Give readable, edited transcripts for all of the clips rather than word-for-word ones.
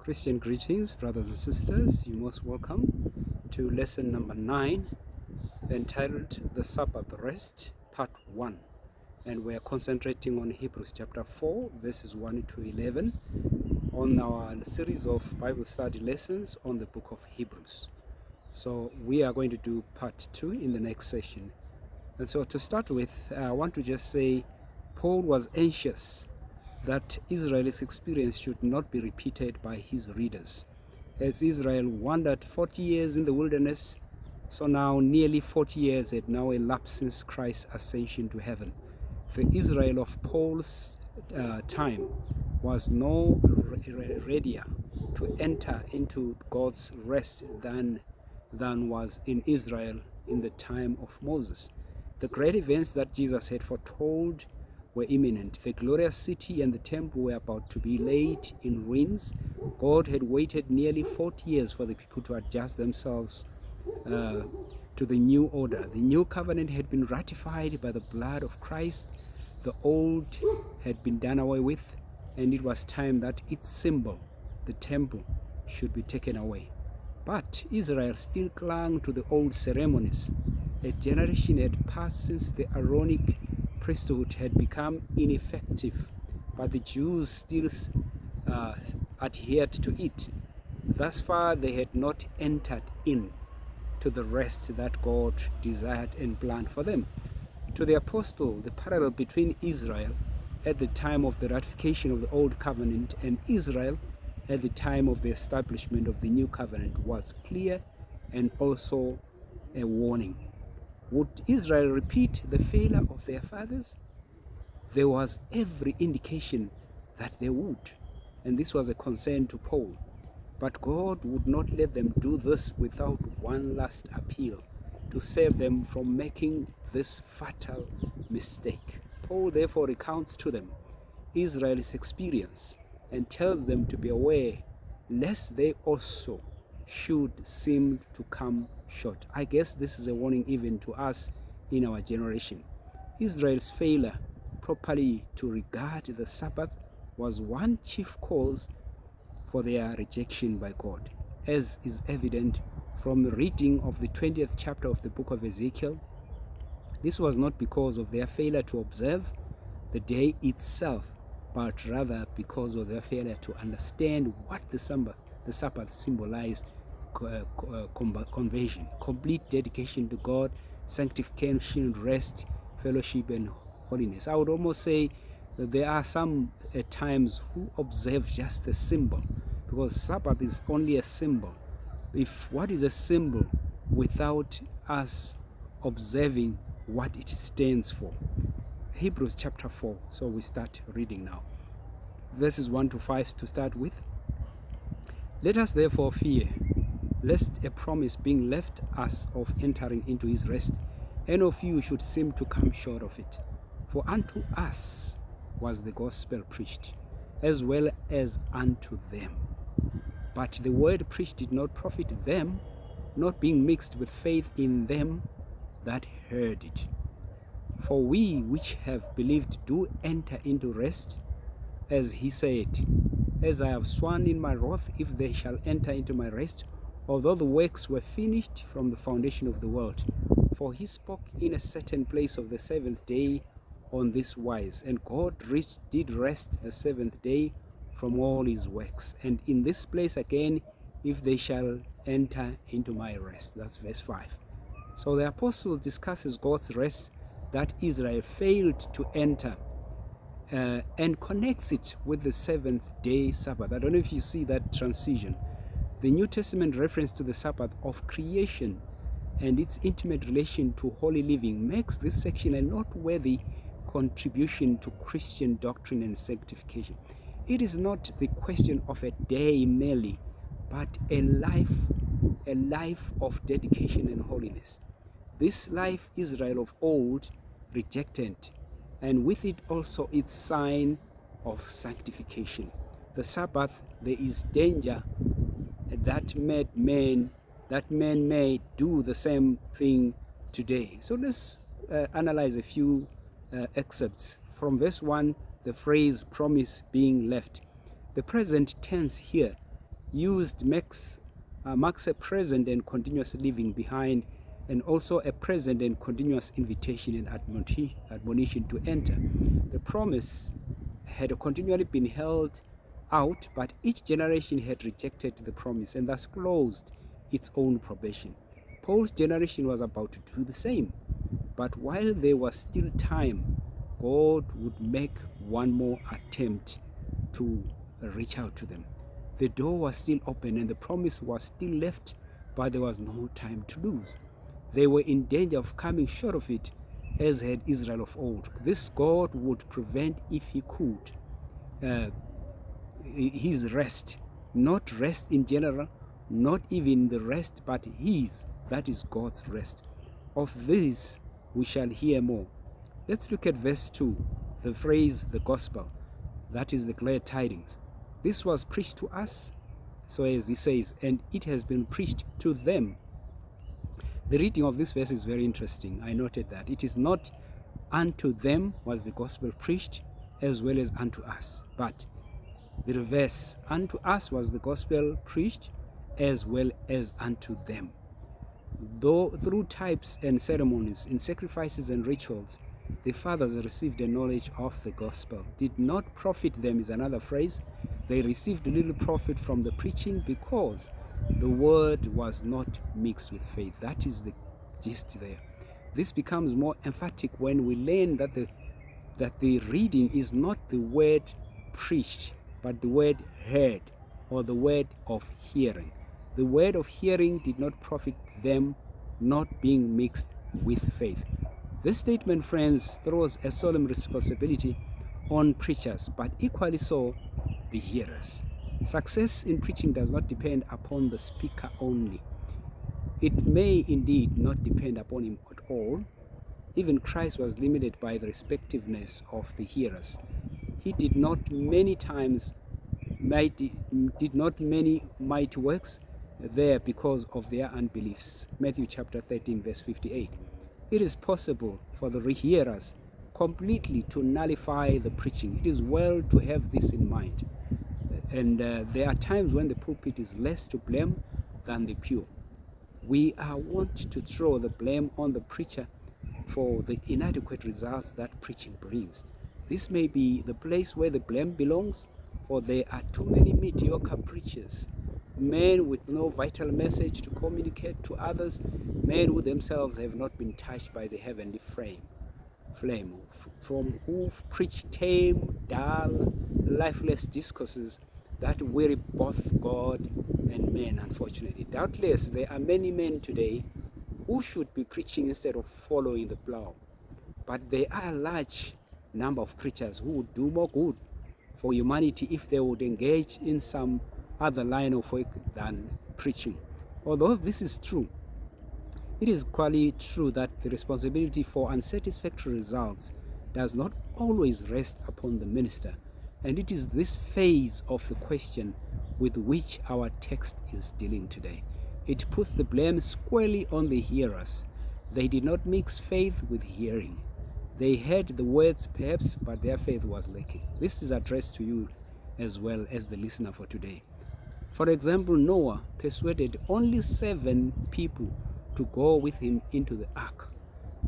Christian greetings, brothers and sisters. You're most welcome to lesson number 9, entitled The Sabbath Rest, Part 1. And we're concentrating on Hebrews chapter 4, verses 1 to 11, on our series of Bible study lessons on the book of Hebrews. So we are going to do part 2 in the next session. And so to start with, I want to just say Paul was anxious that Israel's experience should not be repeated by his readers. As Israel wandered 40 years in the wilderness, so now nearly 40 years had now elapsed since Christ's ascension to heaven. The Israel of Paul's time was no readier to enter into God's rest than was in Israel in the time of Moses. The great events that Jesus had foretold were imminent. The glorious city and the temple were about to be laid in ruins. God had waited nearly 40 years for the people to adjust themselves to the new order. The new covenant had been ratified by the blood of Christ. The old had been done away with, and it was time that its symbol, the temple, should be taken away. But Israel still clung to the old ceremonies. A generation had passed since the Aaronic priesthood had become ineffective, but the Jews still adhered to it. Thus far, they had not entered in to the rest that God desired and planned for them. To the apostle, the parallel between Israel at the time of the ratification of the old covenant and Israel at the time of the establishment of the new covenant was clear and also a warning. Would Israel repeat the failure of their fathers? There was every indication that they would, and this was a concern to Paul. But God would not let them do this without one last appeal to save them from making this fatal mistake. Paul therefore recounts to them Israel's experience and tells them to be aware lest they also should seem to come short. I guess this is a warning even to us in our generation. Israel's failure properly to regard the Sabbath was one chief cause for their rejection by God, as is evident from the reading of the 20th chapter of the book of Ezekiel. This was not because of their failure to observe the day itself, but rather because of their failure to understand what the Sabbath symbolized. Conversion, complete dedication to God, sanctification, rest, fellowship, and holiness. I would almost say that there are some at times who observe just the symbol, because Sabbath is only a symbol. If what is a symbol without us observing what it stands for? Hebrews chapter 4. So we start reading now. Verses 1 to 5 to start with. Let us therefore fear, lest a promise being left us of entering into his rest, any of you should seem to come short of it. For unto us was the gospel preached, as well as unto them. But the word preached did not profit them, not being mixed with faith in them that heard it. For we which have believed do enter into rest, as he said, as I have sworn in my wrath, if they shall enter into my rest, although the works were finished from the foundation of the world. For he spoke in a certain place of the seventh day on this wise, and God did rest the seventh day from all his works. And in this place again, if they shall enter into my rest. That's verse 5. So the apostle discusses God's rest that Israel failed to enter and connects it with the seventh day Sabbath. I don't know if you see that transition. The New Testament reference to the Sabbath of creation and its intimate relation to holy living makes this section a noteworthy contribution to Christian doctrine and sanctification. It is not the question of a day merely, but a life of dedication and holiness. This life Israel of old rejected, and with it also its sign of sanctification. The Sabbath, there is danger that men may do the same thing today. So let's analyze a few excerpts. From verse 1, the phrase promise being left. The present tense here marks a present and continuous living behind, and also a present and continuous invitation and admonition to enter. The promise had continually been held out, but each generation had rejected the promise and thus closed its own probation. Paul's generation was about to do the same, but while there was still time, God would make one more attempt to reach out to them. The door was still open and the promise was still left, but there was no time to lose. They were in danger of coming short of it, as had Israel of old. This God would prevent, if he could, his rest. Not rest in general, not even the rest, but his, that is God's rest. Of this we shall hear more. Let's look at verse 2, the phrase, the gospel, that is the glad tidings. This was preached to us, so as he says, and it has been preached to them. The reading of this verse is very interesting. I noted that. It is not unto them was the gospel preached, as well as unto us, but the reverse, unto us was the gospel preached, as well as unto them. Though through types and ceremonies, in sacrifices and rituals, the fathers received a knowledge of the gospel. Did not profit them is another phrase. They received little profit from the preaching because the word was not mixed with faith. That is the gist there. This becomes more emphatic when we learn that the reading is not the word preached, but the word heard, or the word of hearing. The word of hearing did not profit them, not being mixed with faith. This statement, friends, throws a solemn responsibility on preachers, but equally so the hearers. Success in preaching does not depend upon the speaker only. It may indeed not depend upon him at all. Even Christ was limited by the respectiveness of the hearers. He did not many mighty works there because of their unbeliefs. Matthew chapter 13 verse 58. It is possible for the hearers completely to nullify the preaching. It is well to have this in mind. And there are times when the pulpit is less to blame than the pew. We are wont to throw the blame on the preacher for the inadequate results that preaching brings. This may be the place where the blame belongs, for there are too many mediocre preachers, men with no vital message to communicate to others, men who themselves have not been touched by the heavenly flame, from who preach tame, dull, lifeless discourses that weary both God and men, unfortunately. Doubtless, there are many men today who should be preaching instead of following the plow. But there are a large number of preachers who would do more good for humanity if they would engage in some other line of work than preaching. Although this is true, it is equally true that the responsibility for unsatisfactory results does not always rest upon the minister, and it is this phase of the question with which our text is dealing today. It puts the blame squarely on the hearers. They did not mix faith with hearing. They heard the words perhaps, but their faith was lacking. This is addressed to you as well as the listener for today. For example, Noah persuaded only 7 people to go with him into the ark.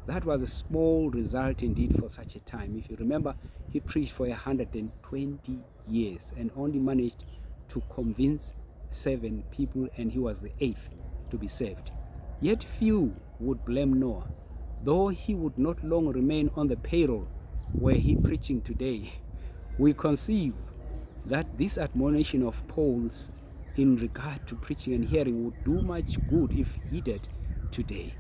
That was a small result indeed for such a time. If you remember, he preached for 120 years and only managed to convince 7 people, and he was the 8th to be saved. Yet few would blame Noah, though he would not long remain on the payroll where he preaching today. We conceive that this admonition of Paul's in regard to preaching and hearing would do much good if heeded today.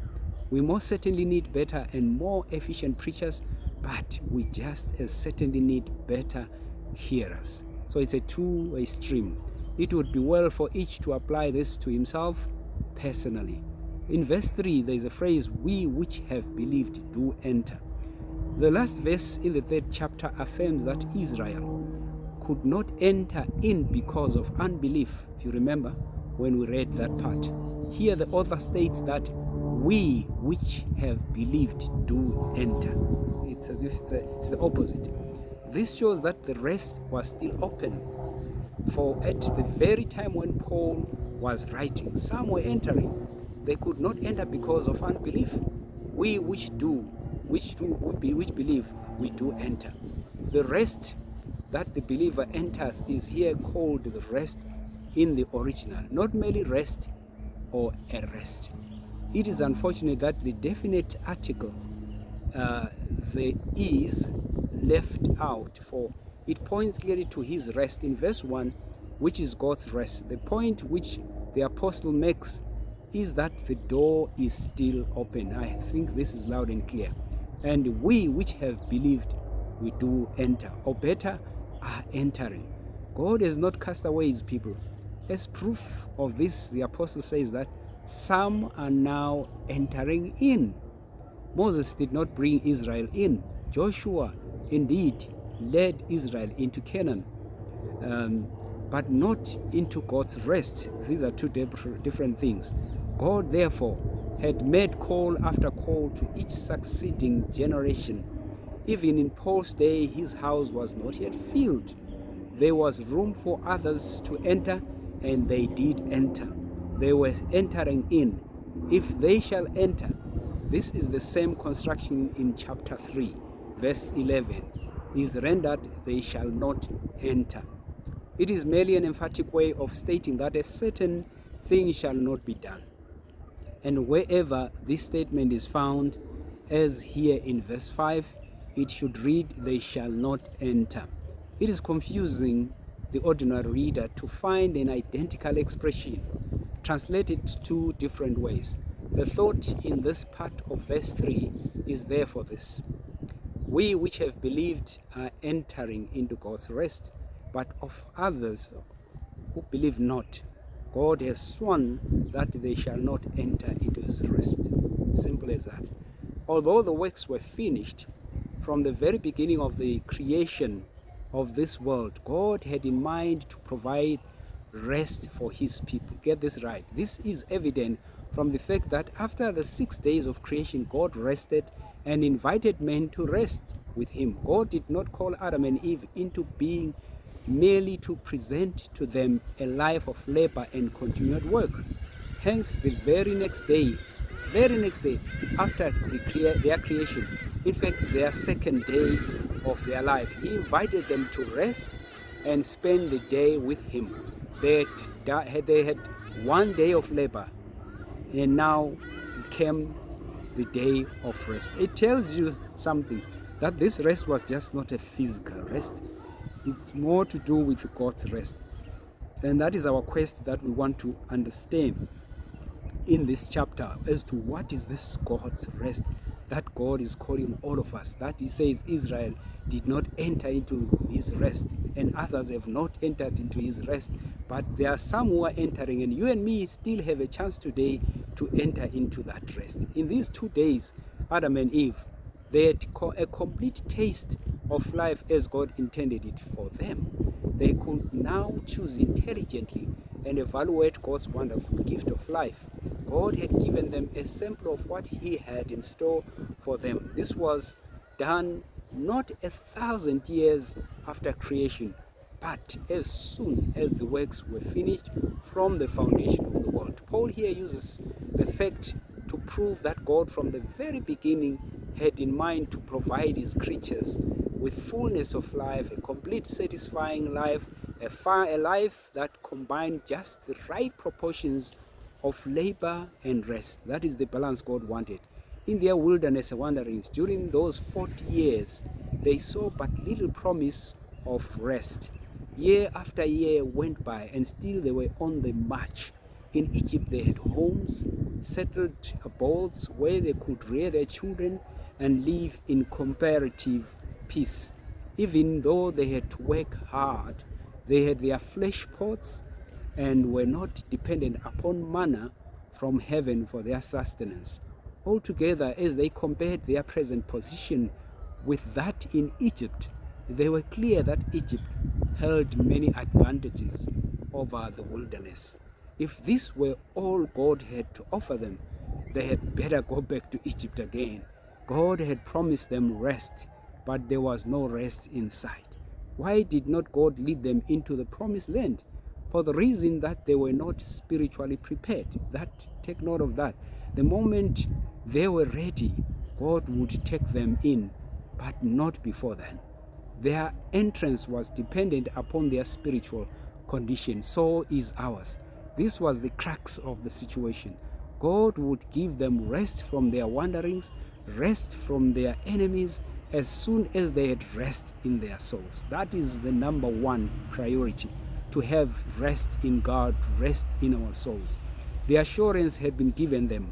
We most certainly need better and more efficient preachers, but we just as certainly need better hearers. So it's a two-way stream. It would be well for each to apply this to himself personally. In verse 3, there is a phrase, we which have believed do enter. The last verse in the 3rd chapter affirms that Israel could not enter in because of unbelief, if you remember when we read that part. Here the author states that we which have believed do enter. It's as if it's the opposite. This shows that the rest was still open. For at the very time when Paul was writing, some were entering. They could not enter because of unbelief. We which believe, we do enter. The rest that the believer enters is here called the rest in the original, not merely rest or a rest. It is unfortunate that the definite article, the is, left out, for it points clearly to his rest in verse 1, which is God's rest. The point which the apostle makes is that the door is still open. I think this is loud and clear. And we which have believed, we do enter, or better, are entering. God has not cast away his people. As proof of this, the apostle says that some are now entering in. Moses did not bring Israel in. Joshua indeed led Israel into Canaan, but not into God's rest. These are two different things. God therefore had made call after call to each succeeding generation. Even in Paul's day, his house was not yet filled. There was room for others to enter, and they did enter. They were entering in. If they shall enter, this is the same construction in chapter 3, verse 11, is rendered, they shall not enter. It is merely an emphatic way of stating that a certain thing shall not be done. And wherever this statement is found, as here in verse 5, it should read, they shall not enter. It is confusing the ordinary reader to find an identical expression translated two different ways. The thought in this part of verse 3 is therefore this: we which have believed are entering into God's rest, but of others who believe not, God has sworn that they shall not enter into his rest. Simple as that. Although the works were finished from the very beginning of the creation of this world, God had in mind to provide rest for his people. Get this right. This is evident from the fact that after the 6 days of creation, God rested and invited men to rest with him. God did not call Adam and Eve into being merely to present to them a life of labor and continued work. Hence, the very next day after their creation, in fact, their second day of their life, he invited them to rest and spend the day with him. They had 1 day of labor, and now came the day of rest. It tells you something, that this rest was just not a physical rest. It's more to do with God's rest. And that is our quest that we want to understand in this chapter, as to what is this God's rest that God is calling all of us. That he says Israel did not enter into his rest, and others have not entered into his rest, but there are some who are entering, and you and me still have a chance today to enter into that rest. In these 2 days, Adam and Eve, they had a complete taste of life as God intended it for them. They could now choose intelligently and evaluate God's wonderful gift of life. God had given them a sample of what he had in store for them. This was done not 1,000 years after creation, but as soon as the works were finished from the foundation of the world. Paul here uses the fact to prove that God from the very beginning had in mind to provide his creatures with fullness of life, a complete satisfying life, a life that combined just the right proportions of labor and rest. That is the balance God wanted. In their wilderness wanderings, during those 40 years, they saw but little promise of rest. Year after year went by, and still they were on the march. In Egypt, they had homes, settled abodes where they could rear their children and live in comparative peace. Even though they had to work hard, they had their flesh pots and were not dependent upon manna from heaven for their sustenance. Altogether, as they compared their present position with that in Egypt, they were clear that Egypt held many advantages over the wilderness. If this were all God had to offer them, they had better go back to Egypt again. God had promised them rest, but there was no rest in sight. Why did not God lead them into the promised land? For the reason that they were not spiritually prepared. Take note of that. The moment they were ready, God would take them in, but not before then. Their entrance was dependent upon their spiritual condition. So is ours. This was the crux of the situation. God would give them rest from their wanderings, rest from their enemies, as soon as they had rest in their souls. That is the number one priority, to have rest in God, rest in our souls. The assurance had been given them.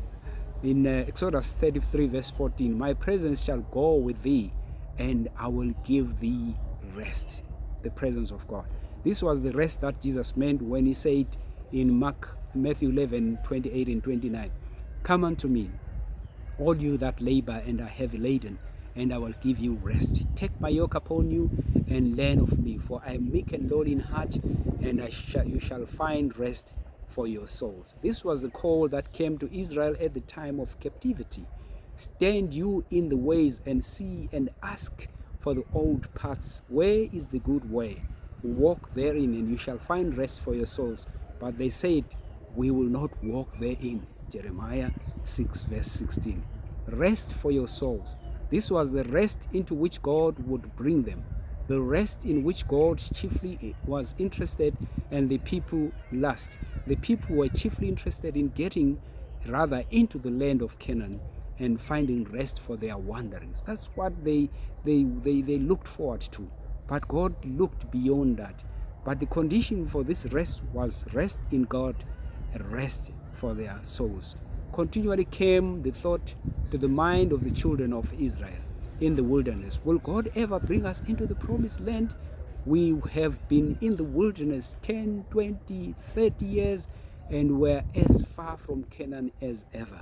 In Exodus 33 verse 14, my presence shall go with thee, and I will give thee rest. The presence of God. This was the rest that Jesus meant when he said in Matthew 11, 28 and 29, come unto me, all you that labor and are heavy laden, and I will give you rest. Take my yoke upon you and learn of me, for I am meek and lowly in heart, and you shall find rest for your souls. This was the call that came to Israel at the time of captivity. Stand you in the ways and see and ask for the old paths. Where is the good way? Walk therein, and you shall find rest for your souls. But they said, we will not walk therein. Jeremiah 6 verse 16. Rest for your souls. This was the rest into which God would bring them, the rest in which God chiefly was interested and the people last. The people were chiefly interested in getting into the land of Canaan and finding rest for their wanderings. That's what they looked forward to. But God looked beyond that. But the condition for this rest was rest in God, and rest for their souls. Continually came the thought to the mind of the children of Israel in the wilderness. Will God ever bring us into the promised land? We have been in the wilderness 10, 20, 30 years, and we're as far from Canaan as ever.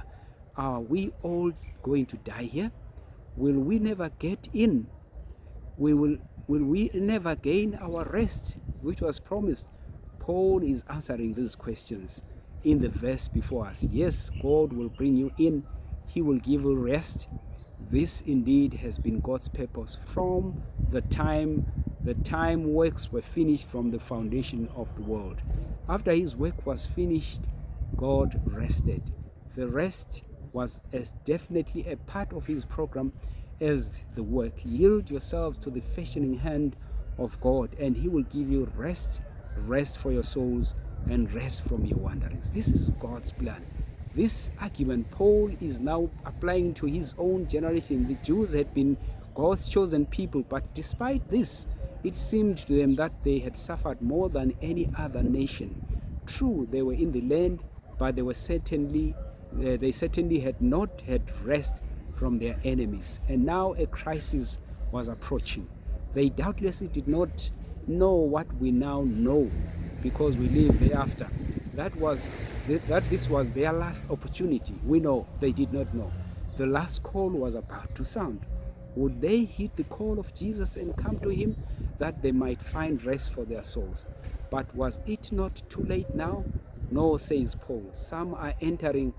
Are we all going to die here? Will we never get in? Will we never gain our rest, which was promised? Paul is answering these questions in the verse before us. Yes, God will bring you in. He will give you rest. This indeed has been God's purpose from the time works were finished from the foundation of the world. After his work was finished, God rested. The rest was as definitely a part of his program as the work. Yield yourselves to the fashioning hand of God, and he will give you rest for your souls, and rest from your wanderings. This is God's plan. This argument Paul is now applying to his own generation. The Jews had been God's chosen people, but despite this, it seemed to them that they had suffered more than any other nation. True, they were in the land, but they certainly had not had rest from their enemies. And now a crisis was approaching. They doubtlessly did not know what we now know, because we live thereafter. That this was their last opportunity. We know they did not know. The last call was about to sound. Would they heed the call of Jesus and come to him, that they might find rest for their souls? But was it not too late now? No, says Paul. Some are entering.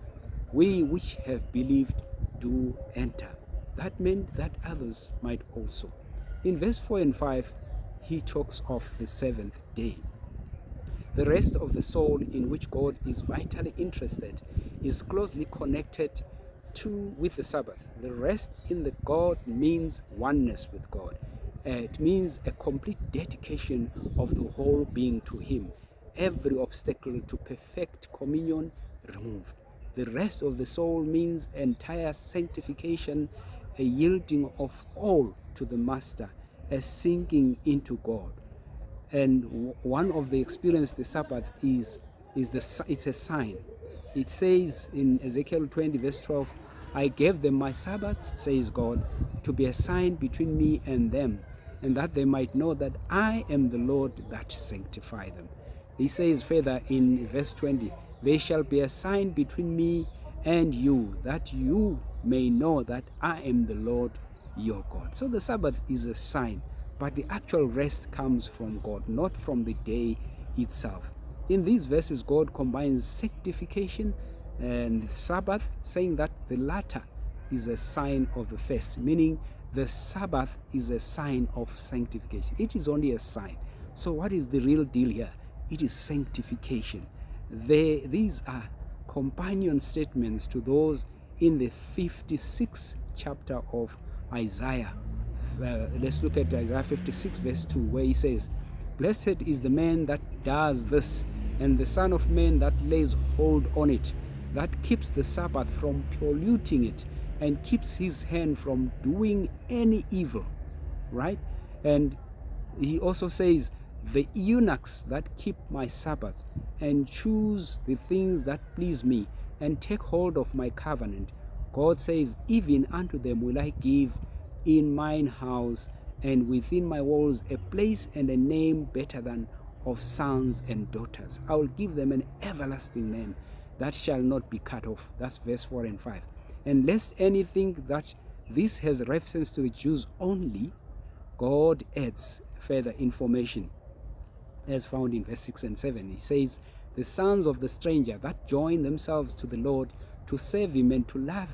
We which have believed do enter. That meant that others might also. In verse 4 and 5, he talks of the seventh day. The rest of the soul, in which God is vitally interested, is closely connected with the Sabbath. The rest in the God means oneness with God. It means a complete dedication of the whole being to him. Every obstacle to perfect communion removed. The rest of the soul means entire sanctification, a yielding of all to the Master, a sinking into God. And one of the experience the Sabbath it's a sign. It says in Ezekiel 20 verse 12, I gave them my Sabbaths, says God, to be a sign between me and them, and that they might know that I am the Lord that sanctify them. He says further in verse 20, they shall be a sign between me and you, that you may know that I am the Lord your God. So the Sabbath is a sign, but the actual rest comes from God, not from the day itself. In these verses, God combines sanctification and Sabbath, saying that the latter is a sign of the first, meaning The Sabbath is a sign of sanctification. It is only a sign. So what is the real deal here? It is sanctification. These are companion statements to those in the 56th chapter of Isaiah. Let's look at Isaiah 56 verse 2, where he says, "Blessed is the man that does this, and the son of man that lays hold on it, that keeps the Sabbath from polluting it, and keeps his hand from doing any evil." Right? And he also says, "The eunuchs that keep my Sabbaths, and choose the things that please me, and take hold of my covenant." God says, "Even unto them will I give in mine house and within my walls a place and a name better than of sons and daughters. I will give them an everlasting name that shall not be cut off." That's verse 4 and 5. And lest any think that this has reference to the Jews only, God adds further information as found in verse 6 and 7. He says, "The sons of the stranger that join themselves to the Lord to serve him and to love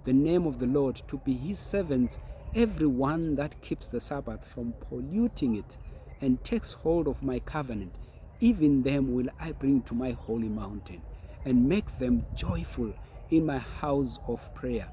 the name of the Lord, to be his servants, every one that keeps the Sabbath from polluting it and takes hold of my covenant, even them will I bring to my holy mountain and make them joyful in my house of prayer.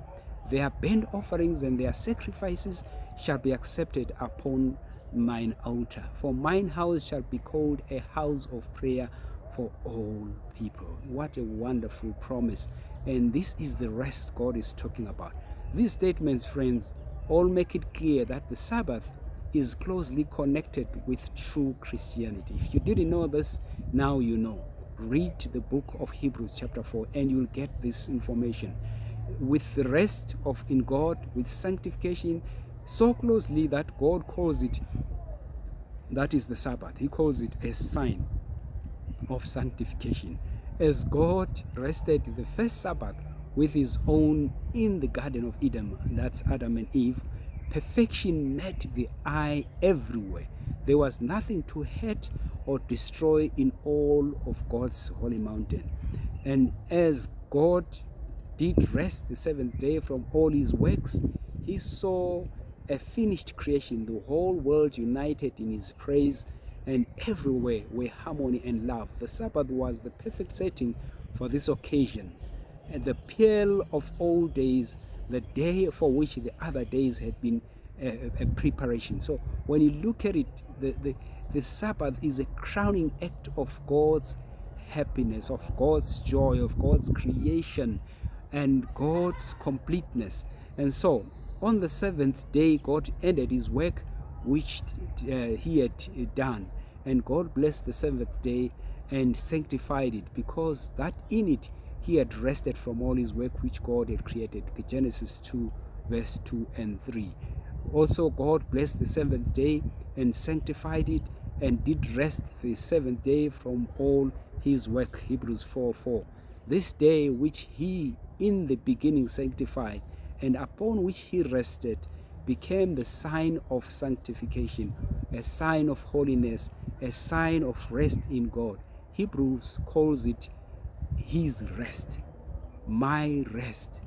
Their burnt offerings and their sacrifices shall be accepted upon mine altar. For mine house shall be called a house of prayer for all people." What a wonderful promise. And this is the rest God is talking about. These statements, friends, all make it clear that the Sabbath is closely connected with true Christianity. If you didn't know this, now you know. Read the book of Hebrews chapter 4 and you'll get this information. With the rest of in God, with sanctification, so closely that God calls it, that is the Sabbath. He calls it a sign of sanctification. As God rested the first Sabbath with his own in the Garden of Eden, that's Adam and Eve, perfection met the eye everywhere. There was nothing to hurt or destroy in all of God's holy mountain. And as God did rest the seventh day from all his works, he saw a finished creation, the whole world united in his praise, and everywhere were harmony and love. The Sabbath was the perfect setting for this occasion, and the pearl of all days, the day for which the other days had been a preparation. So when you look at it, the Sabbath is a crowning act of God's happiness, of God's joy, of God's creation, and God's completeness. And so on the seventh day, God ended his work which he had done, and God blessed the seventh day and sanctified it, because that in it he had rested from all his work which God had created. Genesis 2 verse 2 and 3. Also God blessed the seventh day and sanctified it, and did rest the seventh day from all his work. Hebrews 4:4. This day which he in the beginning sanctified, and upon which he rested, became the sign of sanctification, a sign of holiness, a sign of rest in God. Hebrews calls it his rest, my rest,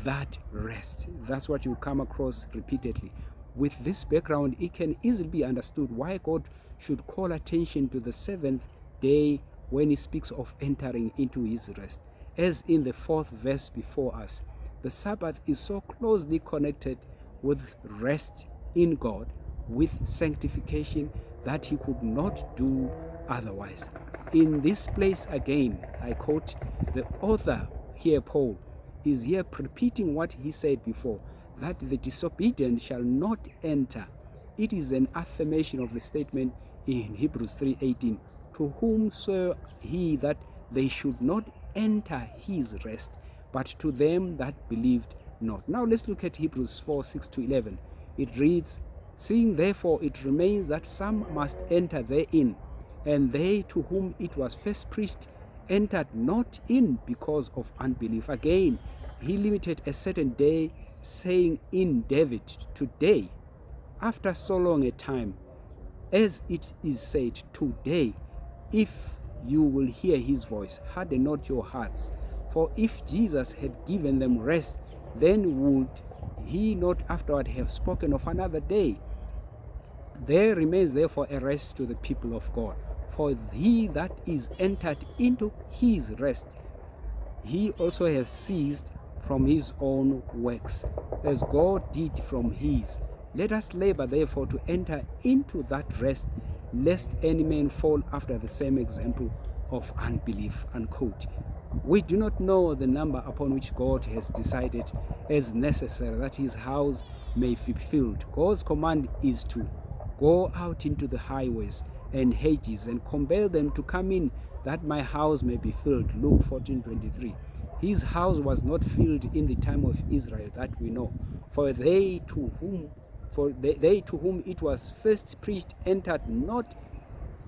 that rest. That's what you come across repeatedly. With this background, it can easily be understood why God should call attention to the seventh day when he speaks of entering into his rest. As in the 4th verse before us, the Sabbath is so closely connected with rest in God, with sanctification, that he could not do otherwise. In this place again, I quote, the author here, Paul, is here repeating what he said before, that the disobedient shall not enter. It is an affirmation of the statement in Hebrews 3:18, to whom saw he that they should not enter his rest, but to them that believed not. Now let's look at Hebrews 4:6-11. It reads, "Seeing therefore it remains that some must enter therein, and they to whom it was first preached entered not in because of unbelief." Again, he limited a certain day, saying in David, "Today, after so long a time, as it is said, today, if you will hear his voice, harden not your hearts. For if Jesus had given them rest, then would he not afterward have spoken of another day? There remains therefore a rest to the people of God. For he that is entered into his rest, he also has ceased from his own works, as God did from his. Let us labor therefore to enter into that rest, lest any man fall after the same example of unbelief. Unquote. We do not know the number upon which God has decided as necessary that his house may be filled. God's command is to go out into the highways and hedges and compel them to come in, that my house may be filled. Luke 14:23. His house was not filled in the time of Israel, that we know. For they to whom it was first preached entered not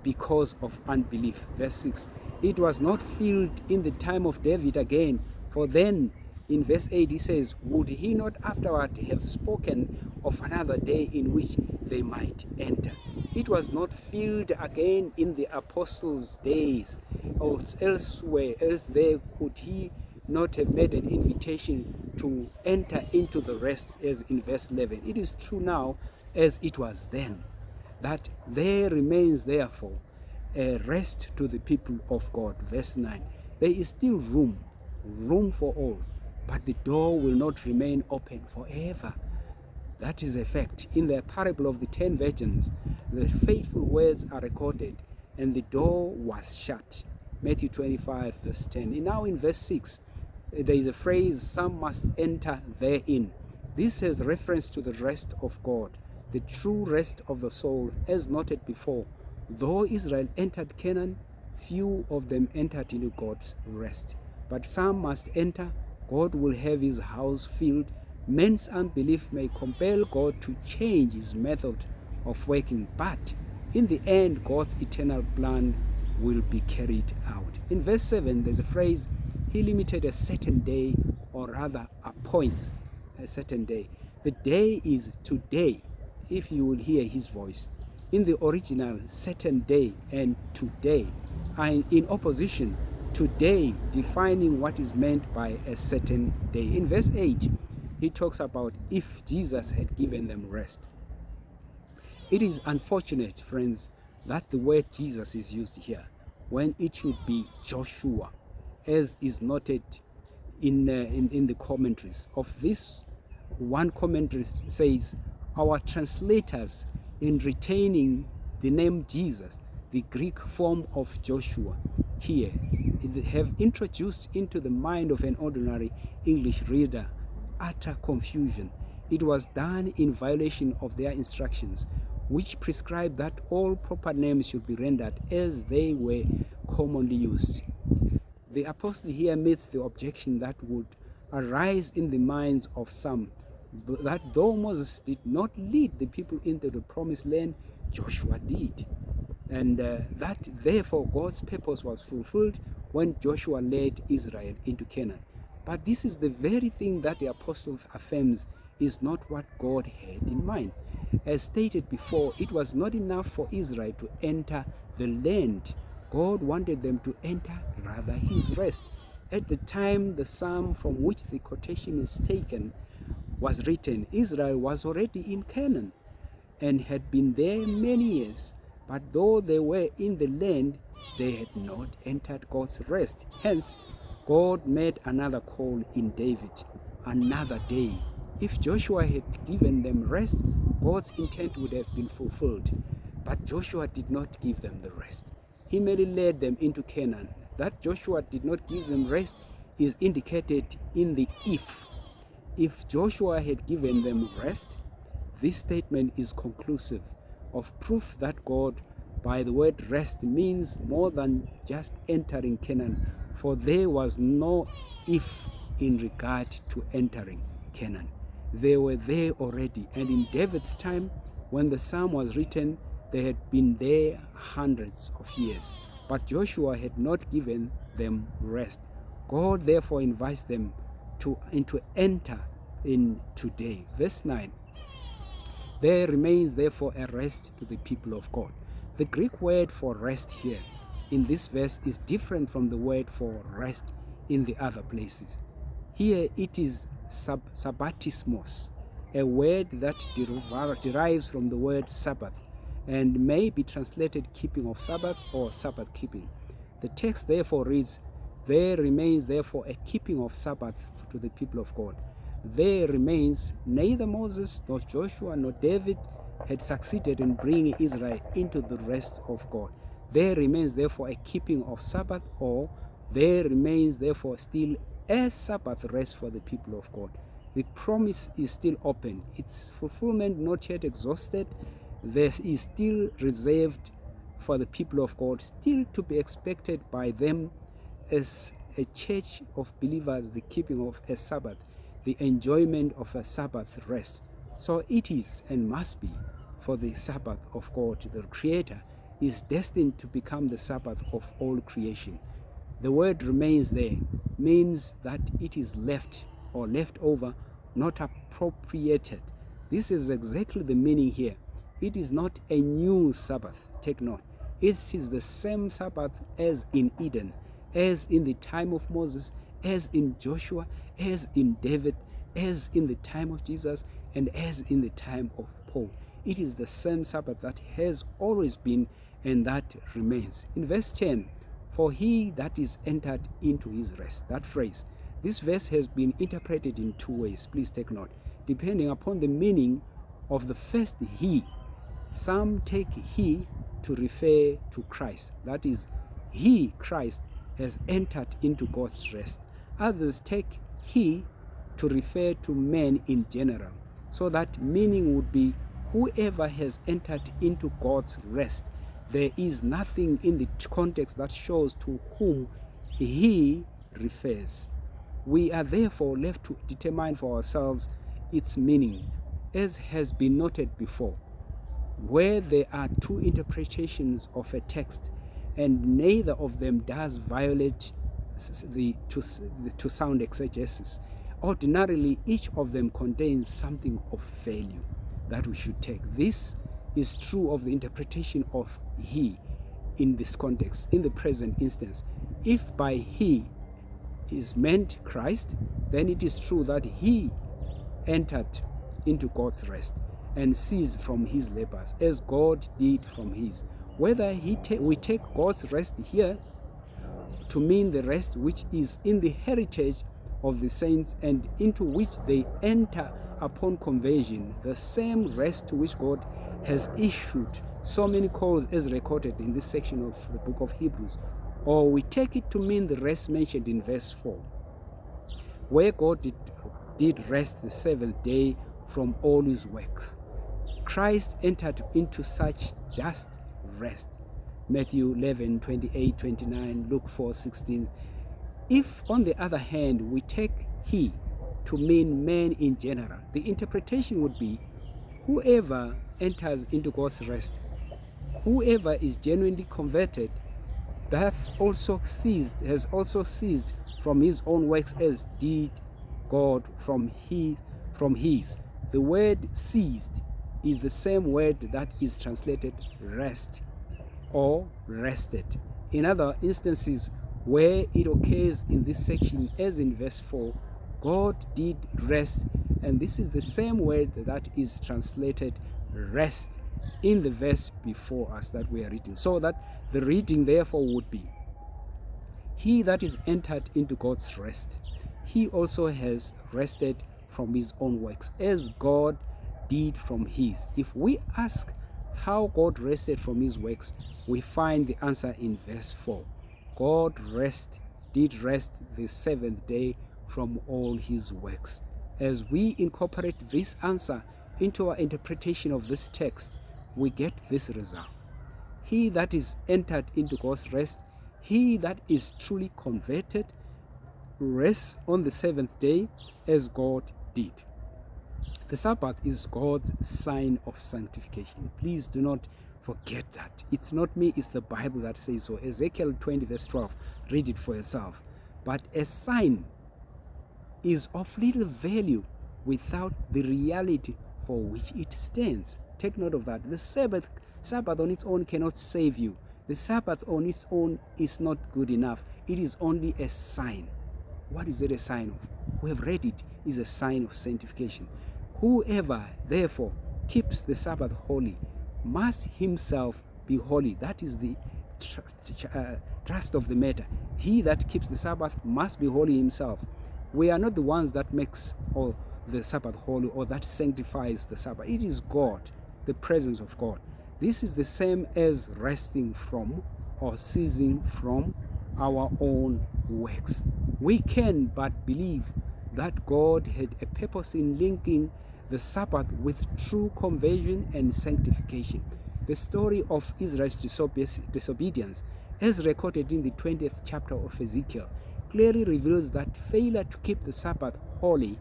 because of unbelief. Verse 6. It was not filled in the time of David again, for then in verse 8 he says, would he not afterward have spoken of another day in which they might enter? It was not filled again in the apostles' days, or elsewhere, else there could he not have made an invitation to enter into the rest, as in verse 11. It is true now as it was then, that there remains therefore a rest to the people of God. Verse 9. There is still room for all, but the door will not remain open forever. That is a fact. In the parable of the 10 virgins, the faithful words are recorded, and the door was shut. Matthew 25, verse 10. And now in verse 6, there is a phrase, some must enter therein. This has reference to the rest of God, the true rest of the soul, as noted before. Though Israel entered Canaan, few of them entered into God's rest. But some must enter. God will have his house filled. Men's unbelief may compel God to change his method of working, but in the end, God's eternal plan will be carried out. In verse 7, there's a phrase, he limited a certain day, or rather appoints a certain day. The day is today, if you will hear his voice. In the original, certain day and today are in opposition. Today defining what is meant by a certain day. In verse 8, he talks about if Jesus had given them rest. It is unfortunate, friends, that the word Jesus is used here when it should be Joshua, as is noted in the commentaries. Of this, one commentary says, our translators, in retaining the name Jesus, the Greek form of Joshua, here have introduced into the mind of an ordinary English reader utter confusion. It was done in violation of their instructions, which prescribe that all proper names should be rendered as they were commonly used. The apostle here makes the objection that would arise in the minds of some, that though Moses did not lead the people into the promised land, Joshua did. And that therefore God's purpose was fulfilled when Joshua led Israel into Canaan. But this is the very thing that the apostle affirms is not what God had in mind. As stated before, it was not enough for Israel to enter the land. God wanted them to enter rather his rest. At the time the psalm from which the quotation is taken was written, Israel was already in Canaan and had been there many years. But though they were in the land, they had not entered God's rest. Hence, God made another call in David, another day. If Joshua had given them rest, God's intent would have been fulfilled. But Joshua did not give them the rest. He merely led them into Canaan. That Joshua did not give them rest is indicated in the if. If Joshua had given them rest, this statement is conclusive of proof that God, by the word rest, means more than just entering Canaan, for there was no if in regard to entering Canaan. They were there already, and in David's time, when the psalm was written, they had been there hundreds of years. But Joshua had not given them rest. God therefore invites them to enter in today. Verse 9. There remains therefore a rest to the people of God. The Greek word for rest here in this verse is different from the word for rest in the other places. Here it is sabbatismos, a word that derives from the word Sabbath and may be translated keeping of Sabbath or Sabbath keeping. The text therefore reads, there remains therefore a keeping of Sabbath to the people of God. There remains neither Moses nor Joshua nor David had succeeded in bringing Israel into the rest of God. There remains therefore a keeping of Sabbath, or there remains therefore still a Sabbath rest for the people of God. The promise is still open. Its fulfillment not yet exhausted. There is still reserved for the people of God, still to be expected by them as a church of believers, the keeping of a Sabbath, the enjoyment of a Sabbath rest. So it is and must be for the Sabbath of God. The Creator is destined to become the Sabbath of all creation. The word remains there means that it is left or left over, not appropriated. This is exactly the meaning here. It is not a new Sabbath, take note. It is the same Sabbath as in Eden, as in the time of Moses, as in Joshua, as in David, as in the time of Jesus, and as in the time of Paul. It is the same Sabbath that has always been and that remains. In verse 10, for he that is entered into his rest. That phrase, this verse has been interpreted in two ways. Please take note. Depending upon the meaning of the first he, some take he to refer to Christ. That is, he, Christ, has entered into God's rest. Others take he to refer to men in general. So that meaning would be whoever has entered into God's rest. There is nothing in the context that shows to whom he refers. We are therefore left to determine for ourselves its meaning, as has been noted before. Where there are two interpretations of a text and neither of them does violate to sound exegesis, ordinarily each of them contains something of value that we should take. This is true of the interpretation of he in this context, in the present instance. If by he is meant Christ, then it is true that he entered into God's rest and ceased from his labors, as God did from his. Whether we take God's rest here to mean the rest which is in the heritage of the saints and into which they enter upon conversion, the same rest to which God has issued so many calls as recorded in this section of the book of Hebrews, or we take it to mean the rest mentioned in verse 4, where God did rest the seventh day from all his works. Christ entered into such just rest. Matthew 11, 28, 29, Luke 4, 16. If, on the other hand, we take he to mean men in general, the interpretation would be whoever enters into God's rest, whoever is genuinely converted, has also ceased from his own works as did God from his. The word ceased is the same word that is translated rest or rested. In other instances where it occurs in this section, as in verse 4, God did rest, and this is the same word that is translated rest in the verse before us that we are reading. So that the reading therefore would be, he that is entered into God's rest, he also has rested from his own works, as God did from his. If we ask how God rested from his works, we find the answer in verse 4. God did rest the seventh day from all his works. As we incorporate this answer into our interpretation of this text, we get this result. He that is entered into God's rest, he that is truly converted, rests on the seventh day as God did. The Sabbath is God's sign of sanctification. Please do not forget that. It's not me, it's the Bible that says so. Ezekiel 20 verse 12, read it for yourself. But a sign is of little value without the reality for which it stands. Take note of that. The Sabbath on its own cannot save you. The Sabbath on its own is not good enough. It is only a sign. What is it a sign of? We have read it is a sign of sanctification. Whoever, therefore, keeps the Sabbath holy must himself be holy. That is the trust of the matter. He that keeps the Sabbath must be holy himself. We are not the ones that makes the Sabbath holy or that sanctifies the Sabbath. It is God, the presence of God. This is the same as resting from or ceasing from our own works. We can but believe that God had a purpose in linking the Sabbath with true conversion and sanctification. The story of Israel's disobedience, as recorded in the 20th chapter of Ezekiel, clearly reveals that failure to keep the Sabbath holy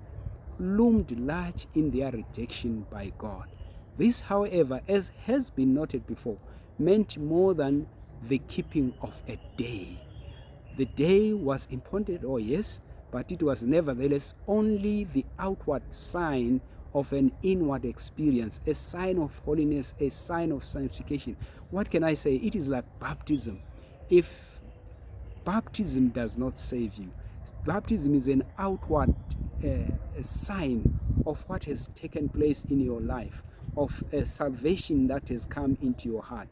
loomed large in their rejection by God. This, however, as has been noted before, meant more than the keeping of a day. The day was important, oh yes, but it was nevertheless only the outward sign of an inward experience, a sign of holiness, a sign of sanctification. What can I say? It is like baptism. If baptism does not save you, baptism is an outward a sign of what has taken place in your life, of a salvation that has come into your heart.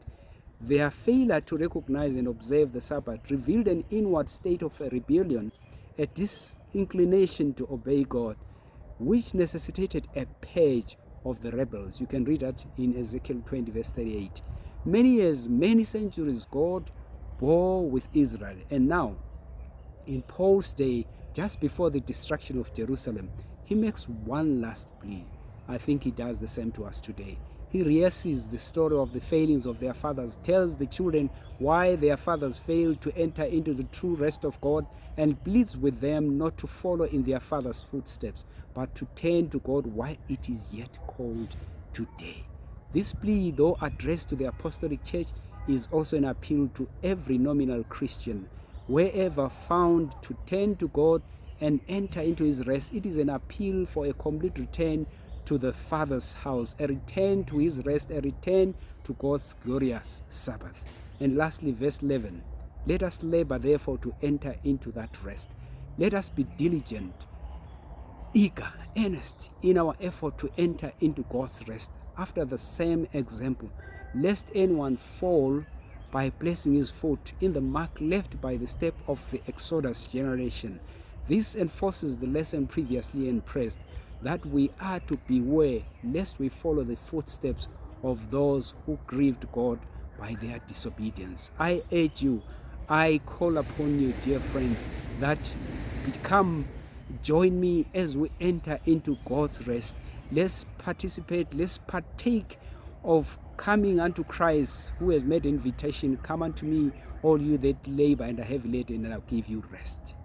Their failure to recognize and observe the Sabbath revealed an inward state of rebellion, a disinclination to obey God, which necessitated a purge of the rebels. You can read that in Ezekiel 20, verse 38. Many years, many centuries, God bore with Israel. And now, in Paul's day, just before the destruction of Jerusalem, he makes one last plea. I think he does the same to us today. He rehearses the story of the failings of their fathers, tells the children why their fathers failed to enter into the true rest of God, and pleads with them not to follow in their fathers' footsteps, but to turn to God while it is yet called today. This plea, though addressed to the apostolic church, is also an appeal to every nominal Christian. Wherever found, to turn to God and enter into his rest. It is an appeal for a complete return to the Father's house, a return to his rest, a return to God's glorious Sabbath. And lastly, verse 11, let us labor therefore to enter into that rest. Let us be diligent, eager, earnest in our effort to enter into God's rest after the same example, lest anyone fall by placing his foot in the mark left by the step of the Exodus generation. This enforces the lesson previously impressed, that we are to beware lest we follow the footsteps of those who grieved God by their disobedience. I urge you, I call upon you, dear friends, that join me as we enter into God's rest. Let's participate, let's partake of coming unto Christ, who has made an invitation. Come unto me, all you that labor and are heavy laden, and I'll give you rest.